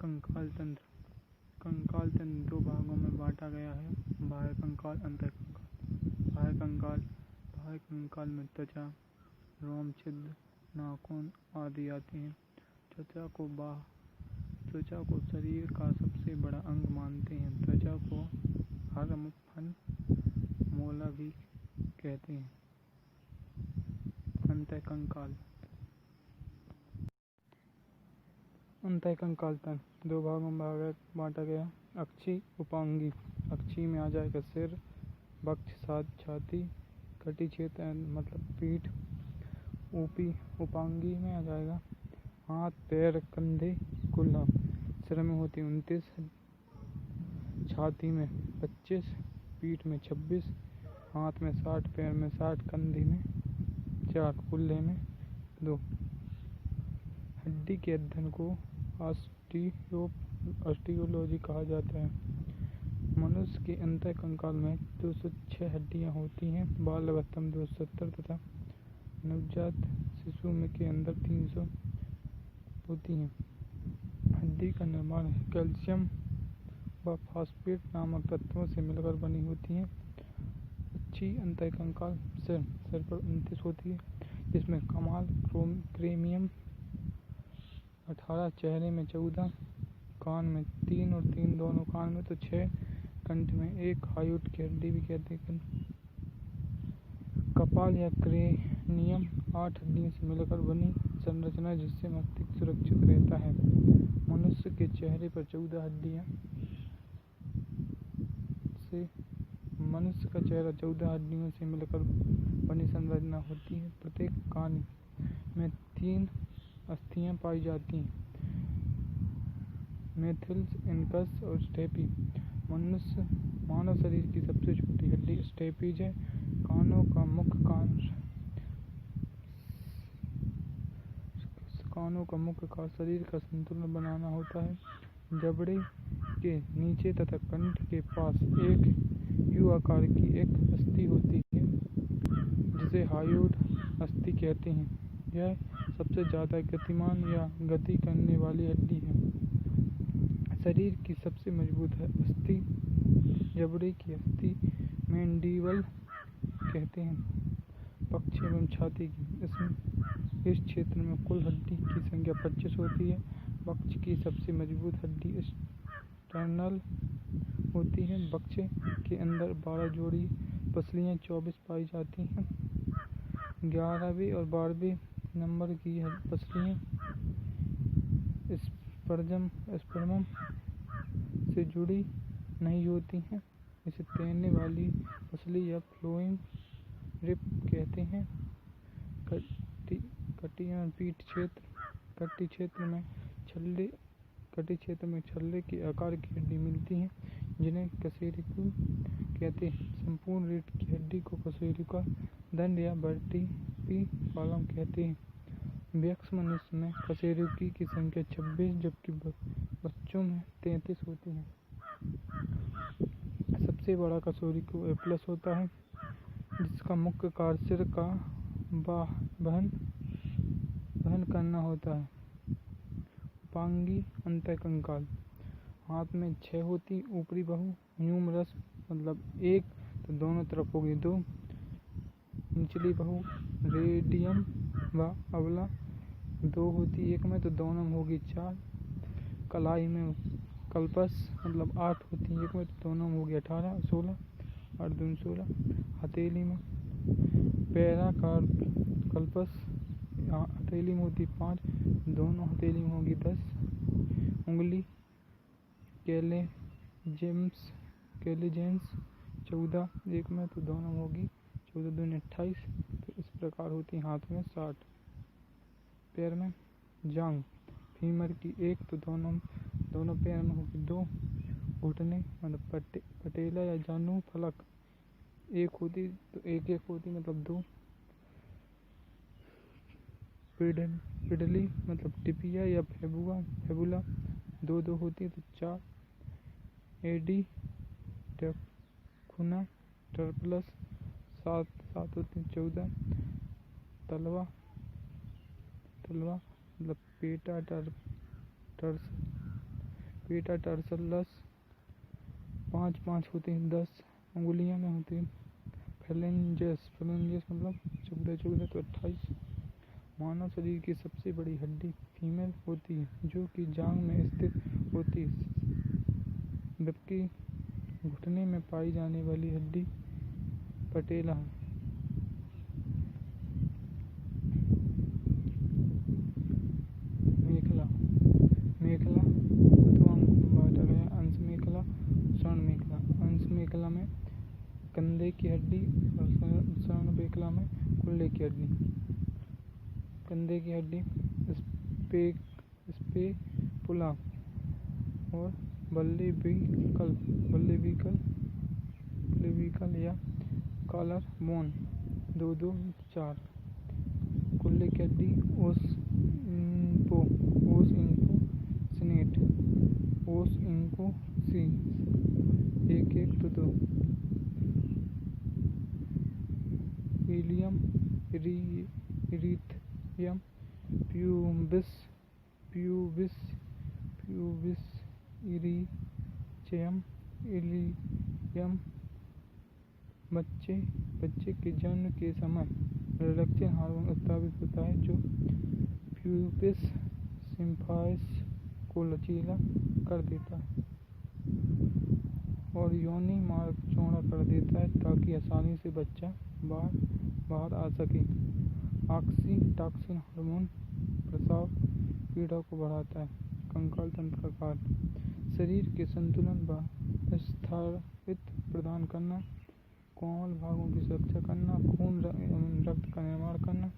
कंकाल तंत्र। कंकाल तंत्र दो भागों में बांटा गया है, बाह्य कंकाल, अंतः कंकाल। बाह्य कंकाल में त्वचा, रोम छिद्र, नाखून आदि आते हैं। त्वचा को शरीर का सबसे बड़ा अंग मानते हैं। त्वचा को हरमफन मोला भी कहते हैं। अंतः कंकाल। अंतः कंकाल तंत्र दो भागों में बांटा गया। अक्षी, उपांगी। अक्षी में आ जाएगा सिर, वक्ष, छाती, कटी क्षेत्र मतलब पीठ। उपांगी में आ जाएगा हाथ, पैर, कंधे, कुल्ला। सिर में होती 29, छाती में 25, पीठ में 26, हाथ में 60, पैर में 60, कंधे में 4, कुल्ले में 2। हड्डी के अध्ययन को ऑस्टियोलॉजी कहा जाता है। मनुष्य के अंतः कंकाल में 206 हड्डियां होती हैं। बाल अवस्था में 270 तथा नवजात शिशु में के अंदर 300 होती हैं। हड्डी का निर्माण कैल्शियम व फास्फेट नामक तत्वों से मिलकर बनी होती है। अच्छी अंतः कंकाल सिर पर 29 होती है, जिसमें कमाल क्रेनियम 18, चेहरे में 14, कान में 3 और 3 दोनों कान में तो 6, कंठ में 1, हायोट की हड्डी भी कहते हैं। कपाल या क्रेनियम 8 हड्डियों से मिलकर बनी संरचना, जिससे मस्तिष्क सुरक्षित रहता है। मनुष्य के चेहरे पर 14 हड्डियों से मिलकर बनी संरचना होती है। प्रत्येक कान में 3 अस्थियां पाई जाती हैं, मैथिल्स, इनकस और स्टेपी। मानव शरीर की सबसे छोटी हड्डी स्टेपीज है। कानों का मुख्य कार्य शरीर का संतुलन बनाना होता है। जबड़े के नीचे तथा कंठ के पास एक यू आकार की एक अस्थि होती है, जिसे हायोइड अस्थि कहते हैं। यह सबसे ज्यादा गतिमान या गति करने वाली हड्डी है। शरीर की सबसे मजबूत अस्थि जबड़े की अस्थि मैंडिबल कहते हैं। पक्ष एवं छाती की इस क्षेत्र में कुल हड्डी की संख्या 25 होती है। वक्ष की सबसे मजबूत हड्डी स्टर्नल होती है। वक्ष के अंदर 12 जोड़ी पसलियां 24 पाई जाती हैं। 11वें और 12वें नंबर की पसलियां स्पर्मम से जुड़ी नहीं होती हैं। इसे तैरने वाली पसली या फ्लोइंग रिब कहते हैं। कटी क्षेत्र में छल्ले के आकार की हड्डी मिलती है, जिन्हें कशेरुकी कहते हैं। संपूर्ण रीढ़ की हड्डी को कशेरुका दंड या वर्टिब्री कॉलम कहते हैं। वयस्क मनुष्य में कशेरुकी की संख्या 26, जबकि बच्चों में 33 होती है। सबसे बड़ा कशेरुकी एप्लस होता है, जिसका मुख्य कार्य सिर का वहन करना होता है। उपांगी अंतः कंकाल। हाथ में 6 होती। ऊपरी बाहु ह्यूमरस मतलब 1 तो दोनों तरफ होगी 2। निचली बाहु रेडियम व अवला 2 होती 1 में तो दोनों में होगी 4। कलाई में कल्पस मतलब 8 होती 1 में तो दोनों में होगी 18, 16 और 2 16। हथेली में पैराकार्पस हथेली में होती 5, दोनों हथेली में होगी 10। उंगली कैलेजेंस 14, 1 में तो दोनों में होगी 14 2 28। तो इस प्रकार होती हाथ में 60। पैर में जांघ फीमर की 1 तो दोनों पैर में होगी 2। घुटने मतलब पटेला या जानू फलक 1 होती तो 1 होती मतलब 2। पिडली मतलब टिपिया या फेबुला 2 होती तो 4। एडी टेक्टुना टर्पलस 7 होती 14। तलवा मतलब पेटा टर्स मेटाटार्सल्स 5 होते हैं, 10 अंगुलियों में होते हैं। फेलेंजेस मतलब चौदह तो 28। मानव शरीर की सबसे बड़ी हड्डी फीमर होती है, जो कि जांघ में स्थित होती है, जबकि घुटने में पाई जाने वाली हड्डी पटेला है। मेखला अथवा अंश मेखला, स्वर्ण मेखला। अंश मेखला में कंधे की हड्डी और स्वर्ण मेखला में कुल्ले की हड्डी। कंधे की हड्डी स्पेपुला और बल्लेविकल या कॉलर बोन 2-4। कुल्ले की हड्डी ओस इनको सी 1-2। इलियम इरीथियम प्यूबिस इरीचियम इलियम। बच्चे के जन्म के समय रिडक्शन हार्मोन स्रावित होता है, जो प्यूबिस सिम्फाइस को लचीला कर देता है और योनि मार्ग चौड़ा कर देता है, ताकि आसानी से बच्चा बाहर आ सके। ऑक्सीटॉसिन हार्मोन प्रसव पीड़ा को बढ़ाता है। कंकाल तंत्र का कार्य: शरीर के संतुलन व स्थायित्व प्रदान करना, कोमल भागों की सुरक्षा करना, खून एवं रक्त का निर्माण करना,